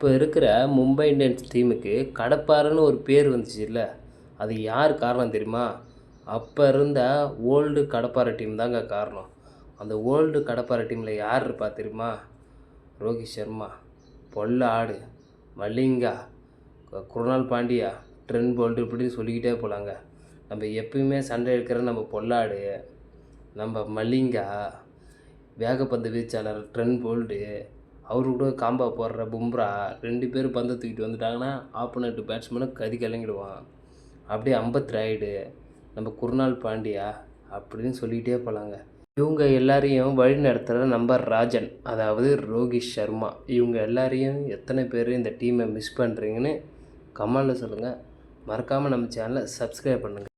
இப்போ இருக்கிற மும்பை இந்தியன்ஸ் டீமுக்கு கடப்பாரைன்னு ஒரு பேர் வந்துச்சுல்ல, அது யார் காரணம் தெரியுமா? அப்போ இருந்த ஓல்டு கடப்பாரை டீம் தாங்க காரணம். அந்த ஓல்டு கடப்பாரை டீமில் யார் இருப்பா தெரியுமா? ரோஹித் சர்மா, பொல்லாடு, மலிங்கா, குருணால் பாண்டியா, ட்ரெண்ட் போல்ட் இப்படி சொல்லிக்கிட்டே போகலாங்க. நம்ம எப்பயுமே சண்டை எடுக்கிற நம்ம பொல்லாடு, நம்ம மலிங்கா, வேகப்பந்து வீச்சாளர் ட்ரெண்ட் போல்ட்டு, அவரு கூட காம்போ போடுற பும்ரா 2 பேரும் பந்தை தூக்கிட்டு வந்துட்டாங்கன்னா ஆப்போனண்ட் பேட்ஸ்மேனை கதி கலங்கிடுவான். அப்படியே அம்பத் ராயுடு, நம்ம குருணால் பாண்டியா அப்படின்னு சொல்லிகிட்டே போகலாங்க. இவங்க எல்லாரையும் வழி நடத்துகிற நம்ம ராஜன், அதாவது ரோஹித் சர்மா, இவங்க எல்லாரையும் எத்தனை பேர் இந்த டீமை மிஸ் பண்ணுறீங்கன்னு கமெண்டில் சொல்லுங்கள். மறக்காமல் நம்ம சேனலை சப்ஸ்கிரைப் பண்ணுங்கள்.